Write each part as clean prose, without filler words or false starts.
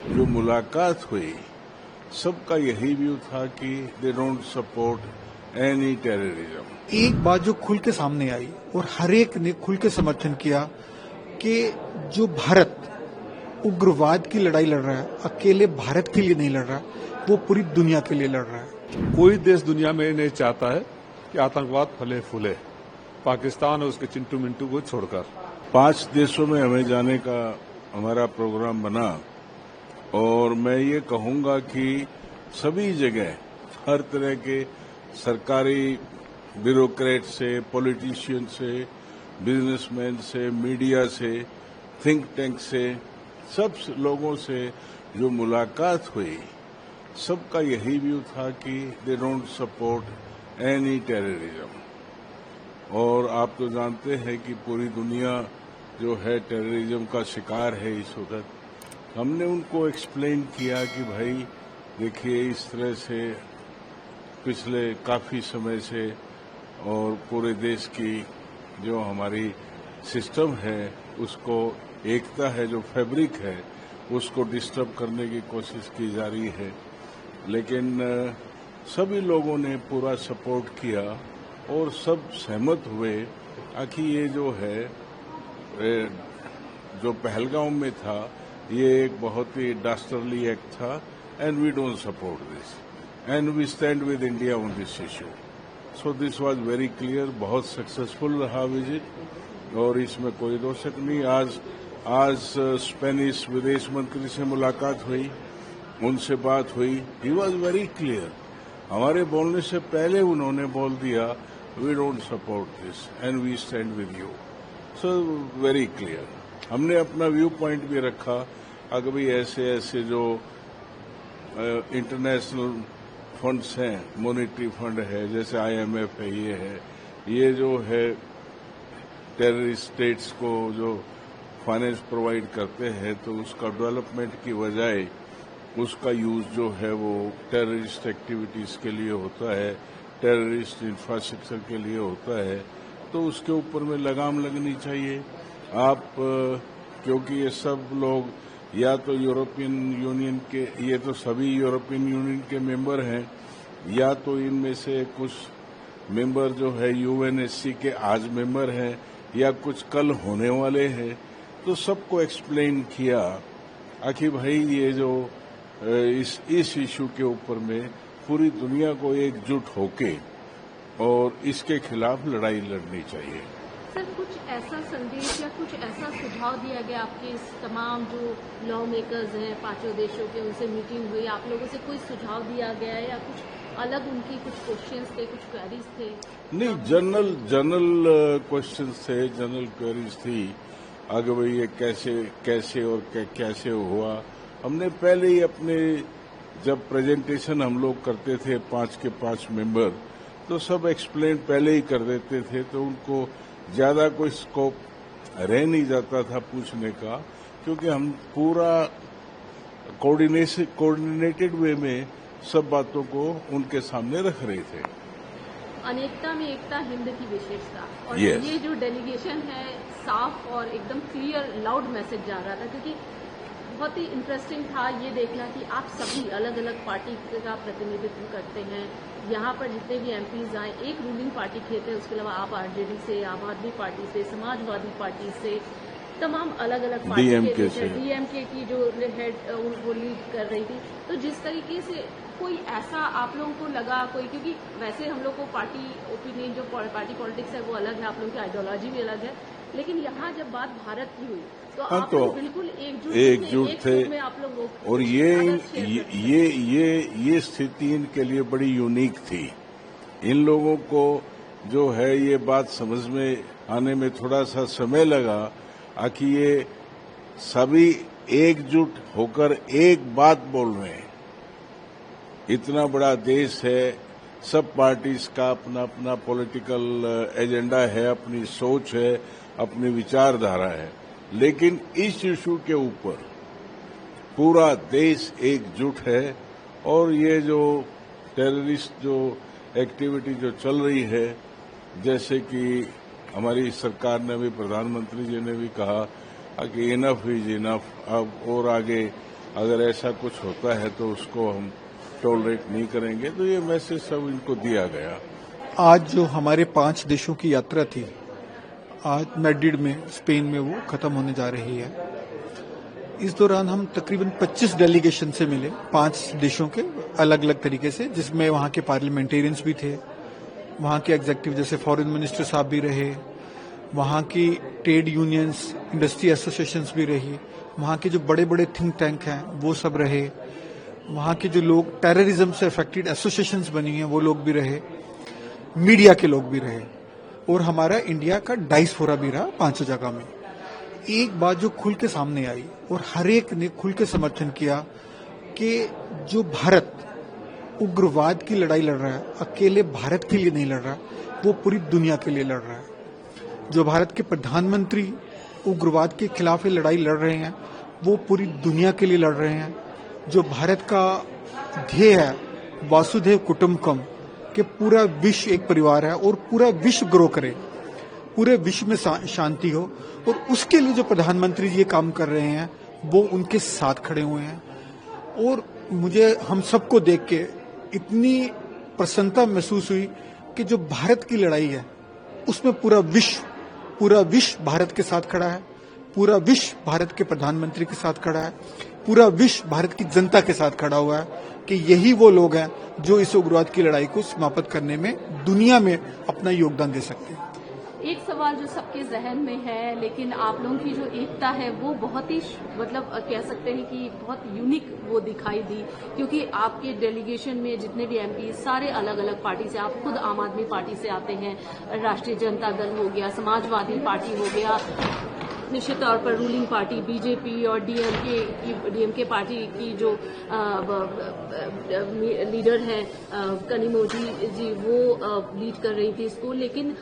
जो मुलाकात हुई सबका यही व्यू था कि they don't support any terrorism. एक बात जो खुल के सामने आई और हर एक ने खुल के समर्थन किया कि जो भारत उग्रवाद की लड़ाई लड़ रहा है, अकेले भारत के लिए नहीं लड़ रहा, वो पूरी दुनिया के लिए लड़ रहा है। कोई देश दुनिया में नहीं चाहता है कि आतंकवाद फले फूले, पाकिस्तान और उसके चिंटू मिंटू को छोड़कर। 5 देशों में हमें जाने का हमारा प्रोग्राम बना और मैं ये कहूंगा कि सभी जगह हर तरह के सरकारी ब्यूरोक्रेट से, पॉलिटिशियन से, बिजनेसमैन से, मीडिया से, थिंक टैंक से, सब लोगों से जो मुलाकात हुई सबका यही व्यू था कि they don't support any terrorism. और आप तो जानते हैं कि पूरी दुनिया जो है टेररिज्म का शिकार है इस वक्त। हमने उनको एक्सप्लेन किया कि भाई देखिए इस तरह से पिछले काफी समय से और पूरे देश की जो हमारी सिस्टम है उसको एकता है, जो फैब्रिक है उसको डिस्टर्ब करने की कोशिश की जा रही है। लेकिन सभी लोगों ने पूरा सपोर्ट किया और सब सहमत हुए कि ये जो है जो पहलगाम में था ये एक बहुत ही डास्टरली एक्ट था and we don't support this and we stand with India on this issue. So this was very clear. बहुत सक्सेसफुल रहा विजिट और इसमें कोई दो शक नहीं। आज स्पेनिश विदेश मंत्री से मुलाकात हुई, उनसे बात हुई। He was very clear. हमारे बोलने से पहले उन्होंने बोल दिया we don't support this and we stand with you. So very clear. हमने अपना व्यू पॉइंट भी रखा अगर भी ऐसे जो इंटरनेशनल फंड्स हैं, मॉनेटरी फंड है, जैसे IMF है, ये जो है टेररिस्ट स्टेट्स को जो फाइनेंस प्रोवाइड करते हैं तो उसका डेवलपमेंट की बजाय उसका यूज जो है वो टेररिस्ट एक्टिविटीज के लिए होता है, टेररिस्ट इंफ्रास्ट्रक्चर के लिए होता है, तो उसके ऊपर में लगाम लगनी चाहिए। आप क्योंकि ये सब लोग या तो यूरोपियन यूनियन के, ये तो सभी यूरोपियन यूनियन के मेंबर हैं, या तो इनमें से कुछ मेंबर जो है UNSC के आज मेंबर हैं या कुछ कल होने वाले हैं। तो सबको एक्सप्लेन किया कि भाई ये जो इस इशू के ऊपर में पूरी दुनिया को एकजुट होके और इसके खिलाफ लड़ाई लड़नी चाहिए। सर, कुछ ऐसा संदेश या कुछ ऐसा सुझाव दिया गया आपके इस तमाम जो लॉ मेकर्स हैं 5 देशों के, उनसे मीटिंग हुई, आप लोगों से कोई सुझाव दिया गया या कुछ अलग उनकी कुछ क्वेश्चंस थे, कुछ क्वेरीज थे? नहीं, जनरल क्वेश्चंस थे, जनरल क्वेरीज थी। आगे भाई ये कैसे और कैसे हुआ। हमने पहले ही अपने जब प्रेजेंटेशन हम लोग करते थे 5 के 5 मेंबर, तो सब एक्सप्लेन पहले ही कर देते थे, तो उनको ज्यादा कोई स्कोप रह नहीं जाता था पूछने का, क्योंकि हम पूरा कोऑर्डिनेटेड वे में सब बातों को उनके सामने रख रहे थे। अनेकता में एकता हिंद की विशेषता, और yes. ये जो डेलीगेशन है साफ और एकदम क्लियर लाउड मैसेज जा रहा था, क्योंकि बहुत ही इंटरेस्टिंग था ये देखना कि आप सभी अलग अलग पार्टी का प्रतिनिधित्व करते हैं। यहाँ पर जितने भी MPs आए, एक रूलिंग पार्टी के थे, उसके अलावा आप RJD से, आम आदमी पार्टी से, समाजवादी पार्टी से, तमाम अलग अलग पार्टी के DMK की जो हेड वो लीड कर रही थी। तो जिस तरीके से कोई ऐसा आप लोगों को लगा कोई, क्योंकि वैसे हम लोग को पार्टी ओपिनियन जो पार्टी पॉलिटिक्स है वो अलग है, आप लोगों की आइडियोलॉजी भी अलग है, लेकिन यहाँ जब बात भारत की हुई तो आप लोग बिल्कुल एकजुट थे आप लोग। और ये स्थिति इनके लिए बड़ी यूनिक थी। इन लोगों को जो है ये बात समझ में आने में थोड़ा सा समय लगा कि ये सभी एकजुट होकर एक बात बोल रहे हैं। इतना बड़ा देश है, सब पार्टीज का अपना अपना पॉलिटिकल एजेंडा है, अपनी सोच है, अपनी विचारधारा है, लेकिन इस इशू के ऊपर पूरा देश एकजुट है। और ये जो टेररिस्ट जो एक्टिविटी जो चल रही है, जैसे कि हमारी सरकार ने भी, प्रधानमंत्री जी ने भी कहा कि इनफ इज इनफ, अब और आगे अगर ऐसा कुछ होता है तो उसको हम टॉलरेट नहीं करेंगे। तो ये मैसेज सब इनको दिया गया। आज जो हमारे 5 देशों की यात्रा थी, आज मैड्रिड में स्पेन में वो खत्म होने जा रही है। इस दौरान हम तकरीबन 25 डेलीगेशन से मिले, 5 देशों के अलग अलग तरीके से, जिसमें वहाँ के पार्लियामेंटेरियंस भी थे, वहाँ के एग्जीक्यूटिव जैसे फॉरेन मिनिस्टर साहब भी रहे, वहाँ की ट्रेड यूनियंस, इंडस्ट्री एसोसिएशंस भी रही, वहाँ के जो बड़े बड़े थिंक टैंक हैं वो सब रहे, वहाँ के जो लोग टेररिज्म से अफेक्टेड एसोसिएशंस बनी हैं वो लोग भी रहे, मीडिया के लोग भी रहे, और हमारा इंडिया का डायस्पोरा भी रहा 5 जगह में। एक बात जो खुल के सामने आई और हर एक ने खुल के समर्थन किया कि जो भारत उग्रवाद की लड़ाई लड़ रहा है, अकेले भारत के लिए नहीं लड़ रहा, वो पूरी दुनिया के लिए लड़ रहा है। जो भारत के प्रधानमंत्री उग्रवाद के खिलाफ ये लड़ाई लड़ रहे हैं, वो पूरी दुनिया के लिए लड़ रहे हैं। जो भारत का ध्येय है वासुदेव कुटुंबकम, कि पूरा विश्व एक परिवार है और पूरा विश्व ग्रो करे, पूरे विश्व में शांति हो, और उसके लिए जो प्रधानमंत्री जी ये काम कर रहे हैं वो उनके साथ खड़े हुए हैं। और मुझे हम सबको देख के इतनी प्रसन्नता महसूस हुई कि जो भारत की लड़ाई है उसमें पूरा विश्व भारत के साथ खड़ा है, पूरा विश्व भारत के प्रधानमंत्री के साथ खड़ा है, पूरा विश्व भारत की जनता के साथ खड़ा हुआ है कि यही वो लोग हैं जो इस उग्रवाद की लड़ाई को समाप्त करने में दुनिया में अपना योगदान दे सकते हैं। एक सवाल जो सबके जहन में है, लेकिन आप लोगों की जो एकता है वो बहुत ही मतलब कह सकते हैं कि बहुत यूनिक वो दिखाई दी, क्योंकि आपके डेलीगेशन में जितने भी एमपी सारे अलग अलग पार्टी से, आप खुद आम आदमी पार्टी से आते हैं, राष्ट्रीय जनता दल हो गया, समाजवादी पार्टी हो गया, निश्चित तौर पर रूलिंग पार्टी बीजेपी और डीएमके पार्टी की जो लीडर हैं कनिमोझी जी, वो लीड कर रही थी इसको। लेकिन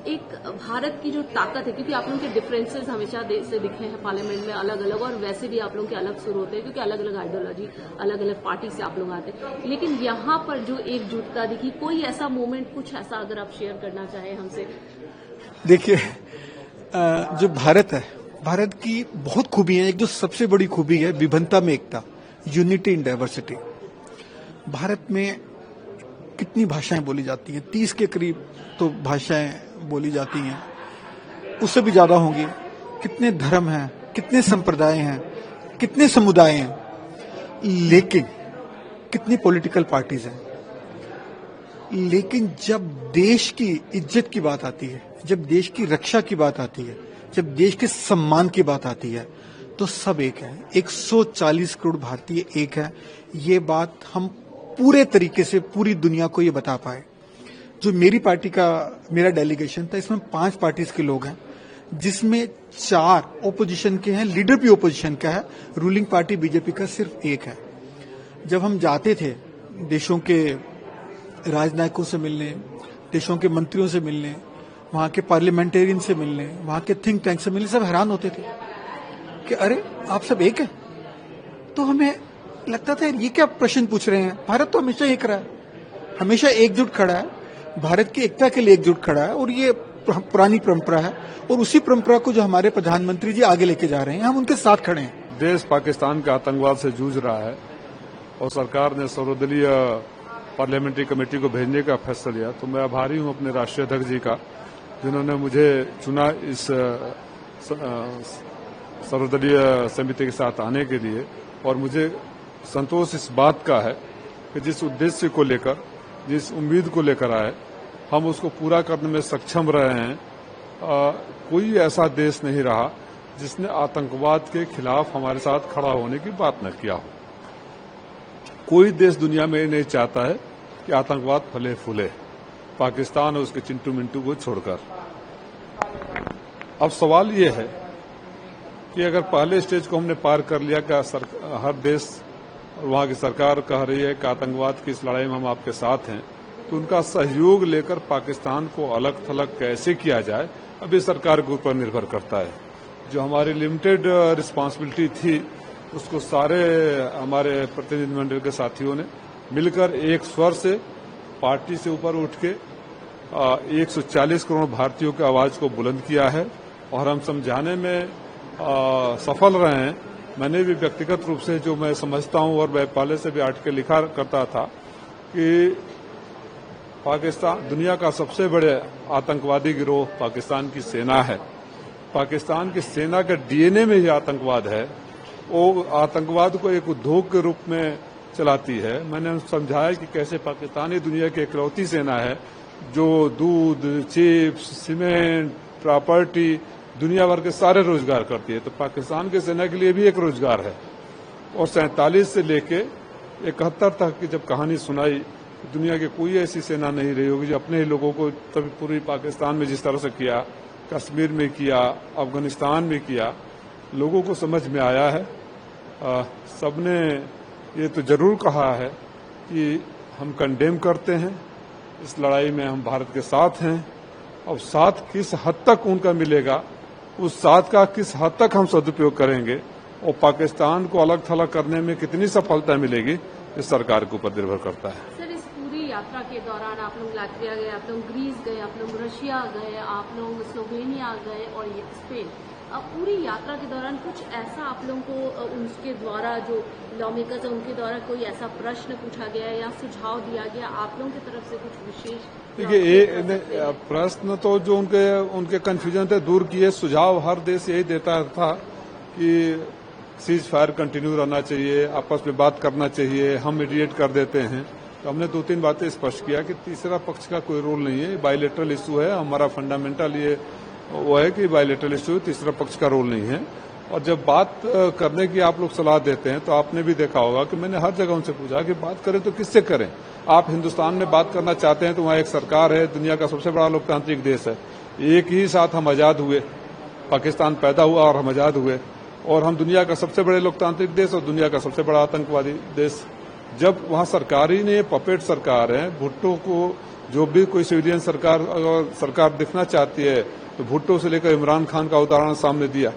एक भारत की जो ताकत है, क्योंकि आप लोगों के डिफरेंसेस हमेशा से दिखे हैं पार्लियामेंट में अलग अलग, और वैसे भी आप लोगों के अलग सुर होते हैं क्योंकि अलग अलग आइडियोलॉजी, अलग अलग पार्टी से आप लोग आते हैं, लेकिन यहाँ पर जो एकजुटता दिखी, कोई ऐसा मोमेंट, कुछ ऐसा अगर आप शेयर करना चाहें हमसे। देखिए, जो भारत है, भारत की बहुत खूबियां हैं। एक जो सबसे बड़ी खूबी है विभिन्नता में एकता, यूनिटी इन डाइवर्सिटी। भारत में कितनी भाषाएं बोली जाती हैं, 30 के करीब तो भाषाएं बोली जाती हैं, उससे भी ज्यादा होंगी। कितने धर्म हैं, कितने संप्रदाय हैं, कितने समुदाय हैं, लेकिन कितनी पॉलिटिकल पार्टीज हैं। लेकिन जब देश की इज्जत की बात आती है, जब देश की रक्षा की बात आती है, जब देश के सम्मान की बात आती है, तो सब एक है। 140 करोड़ भारतीय एक है। ये बात हम पूरे तरीके से पूरी दुनिया को ये बता पाए। जो मेरी पार्टी का मेरा डेलीगेशन था, इसमें 5 पार्टीज के लोग हैं, जिसमें 4 ओपोजिशन के हैं, लीडर भी ओपोजिशन का है, रूलिंग पार्टी बीजेपी का सिर्फ एक है। जब हम जाते थे देशों के राजनायकों से मिलने, देशों के मंत्रियों से मिलने, वहां के पार्लियामेंटेरियन से मिलने, वहां के थिंक टैंक से मिलने, सब हैरान होते थे कि अरे आप सब एक हैं। तो हमें लगता था ये क्या प्रश्न पूछ रहे हैं, भारत तो हमेशा एक रहा है, हमेशा एकजुट खड़ा है, भारत की एकता के लिए एकजुट खड़ा है, और ये पुरानी परंपरा है, और उसी परंपरा को जो हमारे प्रधानमंत्री जी आगे लेके जा रहे हैं, हम उनके साथ खड़े हैं। देश पाकिस्तान के आतंकवाद से जूझ रहा है और सरकार ने सर्वदलीय पार्लियामेंट्री कमेटी को भेजने का फैसला लिया, तो मैं आभारी हूं अपने राष्ट्रीय अध्यक्ष जी का, जिन्होंने मुझे चुना इस सर्वदलीय समिति के साथ आने के लिए। और मुझे संतोष इस बात का है कि जिस उद्देश्य को लेकर, जिस उम्मीद को लेकर आए, हम उसको पूरा करने में सक्षम रहे हैं। कोई ऐसा देश नहीं रहा जिसने आतंकवाद के खिलाफ हमारे साथ खड़ा होने की बात न किया हो। कोई देश दुनिया में नहीं चाहता है कि आतंकवाद फले फूले, पाकिस्तान और उसके चिंटू मिंटू को छोड़कर। अब सवाल ये है कि अगर पहले स्टेज को हमने पार कर लिया, क्या हर देश और वहां की सरकार कह रही है कि आतंकवाद की इस लड़ाई में हम आपके साथ हैं, तो उनका सहयोग लेकर पाकिस्तान को अलग थलग कैसे किया जाए, अब ये सरकार के ऊपर निर्भर करता है। जो हमारी लिमिटेड रिस्पांसिबिलिटी थी, उसको सारे हमारे प्रतिनिधिमंडल के साथियों ने मिलकर एक स्वर से पार्टी से ऊपर उठ के 140 करोड़ भारतीयों की आवाज को बुलंद किया है, और हम समझाने में सफल रहे हैं मैंने भी व्यक्तिगत रूप से जो मैं समझता हूं और मैं पहले से भी आर्टिकल लिखा करता था कि पाकिस्तान दुनिया का सबसे बड़े आतंकवादी गिरोह पाकिस्तान की सेना है। पाकिस्तान की सेना के डीएनए में ही आतंकवाद है। वो आतंकवाद को एक उद्योग के रूप में चलाती है। मैंने समझाया कि कैसे पाकिस्तान ही दुनिया की इकलौती सेना है जो दूध, चिप्स, सीमेंट, प्रॉपर्टी, दुनिया भर के सारे रोजगार करती है। तो पाकिस्तान की सेना के लिए भी एक रोजगार है। और 47 से लेके 71 तक की जब कहानी सुनाई, दुनिया की कोई ऐसी सेना नहीं रही होगी जो अपने ही लोगों को तभी पूरी पाकिस्तान में जिस तरह से किया, कश्मीर में किया, अफगानिस्तान में किया, लोगों को समझ में आया है। सबने ये तो जरूर कहा है कि हम कंडेम करते हैं, इस लड़ाई में हम भारत के साथ हैं। और साथ किस हद तक उनका मिलेगा, उस साथ का किस हद तक हम सदुपयोग करेंगे और पाकिस्तान को अलग थलग करने में कितनी सफलता मिलेगी, इस सरकार के ऊपर निर्भर करता है। सर, इस पूरी यात्रा के दौरान आप लोग लाटविया गए, आप लोग ग्रीस गए, आप लोग रशिया गए, आप लोग स्लोवेनिया गए और स्पेन। अब पूरी यात्रा के दौरान कुछ ऐसा आप लोगों को उनके द्वारा जो लॉ मेकर्स है उनके द्वारा कोई ऐसा प्रश्न पूछा गया या सुझाव दिया गया आप लोगों की तरफ से कुछ विशेष? देखिए, प्रश्न तो जो उनके कंफ्यूजन थे दूर किए। सुझाव हर देश यही देता था कि सीज फायर कंटिन्यू रहना चाहिए, आपस में बात करना चाहिए, हम मीडिएट कर देते हैं। तो हमने 2-3 बातें स्पष्ट किया कि तीसरा पक्ष का कोई रोल नहीं है, बायलैटरल इशू है। हमारा फंडामेंटल ये वो है कि बायलैटरल इशू, तीसरा पक्ष का रोल नहीं है। और जब बात करने की आप लोग सलाह देते हैं तो आपने भी देखा होगा कि मैंने हर जगह उनसे पूछा कि बात करें तो किससे करें। आप हिंदुस्तान में बात करना चाहते हैं तो वहाँ एक सरकार है, दुनिया का सबसे बड़ा लोकतांत्रिक देश है। एक ही साथ हम आजाद हुए, पाकिस्तान पैदा हुआ और हम आजाद हुए। और हम दुनिया का सबसे बड़े लोकतांत्रिक देश और दुनिया का सबसे बड़ा आतंकवादी देश। जब वहाँ सरकार ही नहीं, पपेट सरकार है, भुट्टो को जो भी कोई सिविलियन सरकार अगर सरकार दिखना चाहती है तो भुट्टो से लेकर इमरान खान का उदाहरण सामने दिया।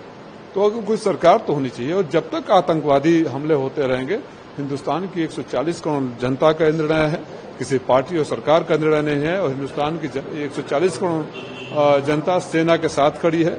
तो अगर कोई सरकार तो होनी चाहिए। और जब तक आतंकवादी हमले होते रहेंगे, हिंदुस्तान की 140 करोड़ जनता का निर्णय है, किसी पार्टी और सरकार का निर्णय नहीं है। और हिंदुस्तान की 140 करोड़ जनता सेना के साथ खड़ी है।